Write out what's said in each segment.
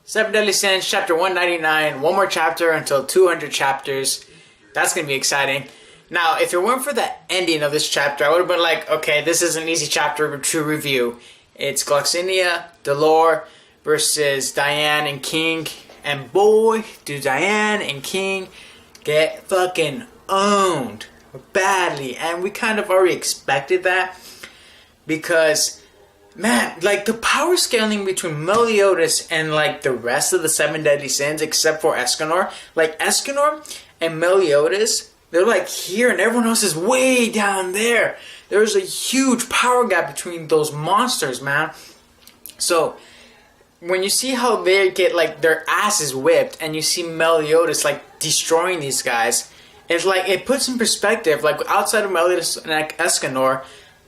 Seven Deadly Sins, chapter 199. One more chapter until 200 chapters. That's going to be exciting. Now, if it weren't for the ending of this chapter, I would have been like, okay, this is an easy chapter to review. It's Gloxinia, Dolor versus Diane and King. And boy, do Diane and King get fucking owned badly. And we kind of already expected that. Because, man, like the power scaling between Meliodas and like the rest of the Seven Deadly Sins, except for Escanor. Like Escanor and Meliodas, they're like here and everyone else is way down there. There's a huge power gap between those monsters, man. So when you see how they get like their asses whipped and you see Meliodas like destroying these guys, it's like it puts in perspective, like outside of Meliodas and like Escanor,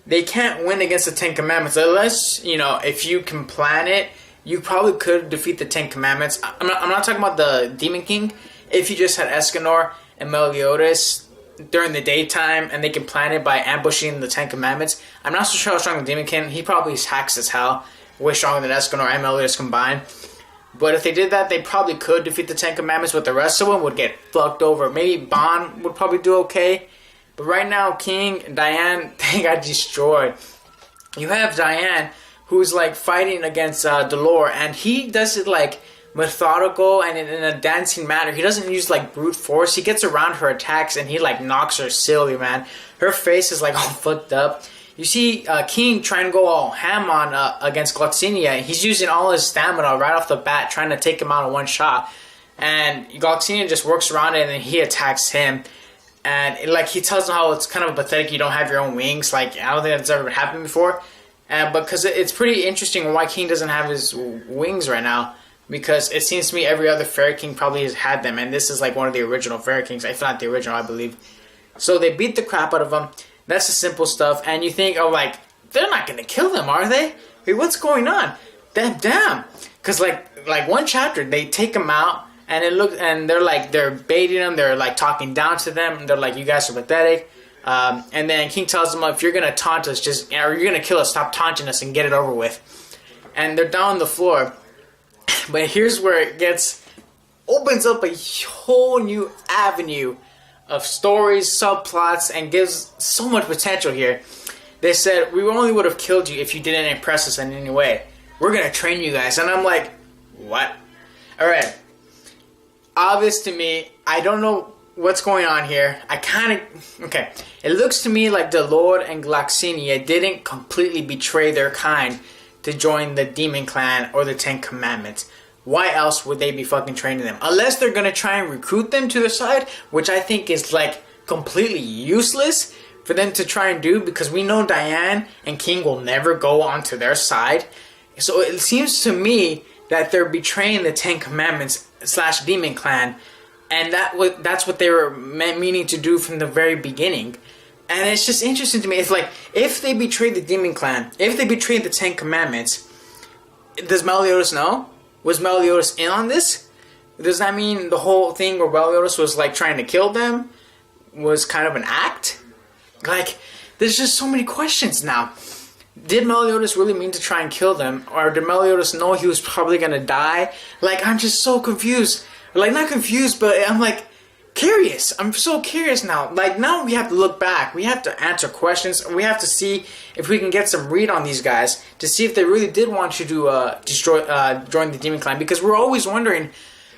they can't win against the Ten Commandments unless, you know, if you can plan it, you probably could defeat the Ten Commandments. I'm not talking about the Demon King. If you just had Escanor and Meliodas during the daytime and they can plan it by ambushing the Ten Commandments, I'm not so sure how strong the Demon King. He probably hacks as hell, way stronger than Escanor and Meliodas combined. But if they did that, they probably could defeat the Ten Commandments, but the rest of them would get fucked over. Maybe Bond would probably do okay. But right now, King and Diane, they got destroyed. You have Diane, who's like fighting against Dolor, and he does it like methodical and in a dancing manner. He doesn't use like brute force. He gets around her attacks and he like knocks her silly, man. Her face is like all fucked up. You see King trying to go all ham on against Gloxinia. He's using all his stamina right off the bat, trying to take him out in one shot. And Gloxinia just works around it and he attacks him. And like he tells him how it's kind of pathetic you don't have your own wings. Like I don't think that's ever happened before. But because it's pretty interesting why King doesn't have his wings right now. Because it seems to me every other Fairy King probably has had them. And this is like one of the original Fairy Kings. If not the original, I believe. So they beat the crap out of him. That's the simple stuff. And you think, oh, like, they're not going to kill them, are they? Wait, what's going on? Damn. Because like one chapter, they take him out. And they're baiting them. They're like talking down to them. And they're like, you guys are pathetic. And then King tells them, if you're going to taunt us, or you're going to kill us, stop taunting us and get it over with. And they're down on the floor. But here's where it opens up a whole new avenue of stories, subplots, and gives so much potential here. They said, we only would have killed you if you didn't impress us in any way. We're going to train you guys. And I'm like, what? Alright. Obvious to me, I don't know what's going on here. Okay. It looks to me like Dolor and Gloxinia didn't completely betray their kind to join the Demon Clan or the Ten Commandments. Why else would they be fucking training them? Unless they're gonna try and recruit them to their side, which I think is like completely useless for them to try and do, because we know Diane and King will never go onto their side. So it seems to me that they're betraying the Ten Commandments / Demon Clan, and that's what they were meaning to do from the very beginning. And it's just interesting to me. It's like, if they betrayed the Demon Clan, if they betrayed the Ten Commandments, does Meliodas know? Was Meliodas in on this? Does that mean the whole thing where Meliodas was like trying to kill them was kind of an act? Like, there's just so many questions now. Did Meliodas really mean to try and kill them? Or did Meliodas know he was probably going to die? Like, I'm just so confused. Like, not confused, but I'm like curious. I'm so curious now. Like, now we have to look back. We have to answer questions. We have to see if we can get some read on these guys to see if they really did want you to join the Demon Clan. Because we're always wondering,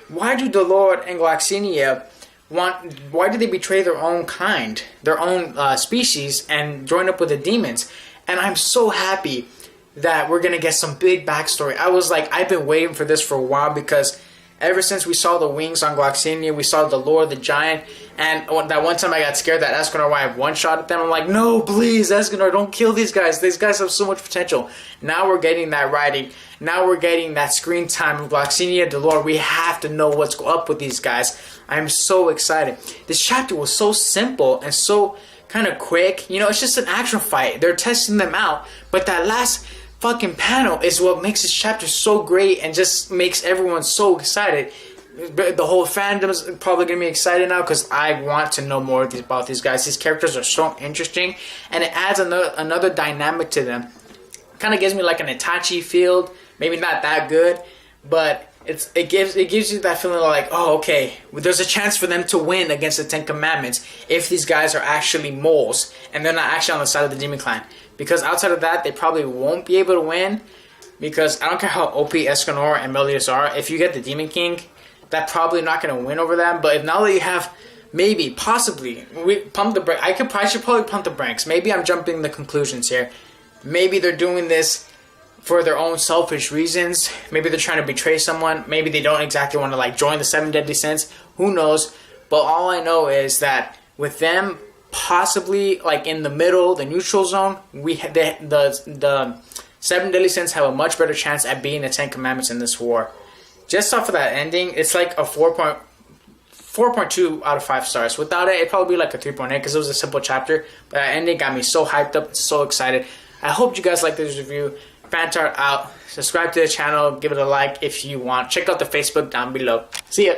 why do Dolor and Gloxinia why do they betray their own kind, their own species, and join up with the demons? And I'm so happy that we're going to get some big backstory. I was like, I've been waiting for this for a while, because ever since we saw the wings on Gloxinia, we saw Dolor the giant, and that one time I got scared that Escanor might have one shot at them. I'm like, no, please, Escanor, don't kill these guys. These guys have so much potential. Now we're getting that writing. Now we're getting that screen time of Gloxinia, Dolor. We have to know what's up with these guys. I'm so excited. This chapter was so simple and so kind of quick. You know, it's just an action fight. They're testing them out. But that last fucking panel is what makes this chapter so great and just makes everyone so excited. The whole fandom is probably going to be excited now, because I want to know more about these guys. These characters are so interesting, and it adds another dynamic to them. Kind of gives me like an Itachi feel. Maybe not that good, but it gives you that feeling like, oh, okay, there's a chance for them to win against the Ten Commandments if these guys are actually moles and they're not actually on the side of the Demon Clan. Because outside of that, they probably won't be able to win. Because I don't care how OP Escanor and Melius are, if you get the Demon King, that's probably not going to win over them. But if now that you have, maybe, possibly, we pump the brake. I should probably pump the brakes. Maybe I'm jumping the conclusions here. Maybe they're doing this for their own selfish reasons. Maybe they're trying to betray someone. Maybe they don't exactly want to like join the Seven Deadly Sins. Who knows? But all I know is that with them possibly like in the middle, the neutral zone, the Seven Deadly Sins have a much better chance at being the Ten Commandments in this war. Just off of that ending, it's like a 4.2 out of 5 stars. Without it, it'd probably be like a 3.8 because it was a simple chapter. But that ending got me so hyped up, so excited. I hope you guys like this review. Fantart out. Subscribe to the channel. Give it a like if you want. Check out the Facebook down below. See ya.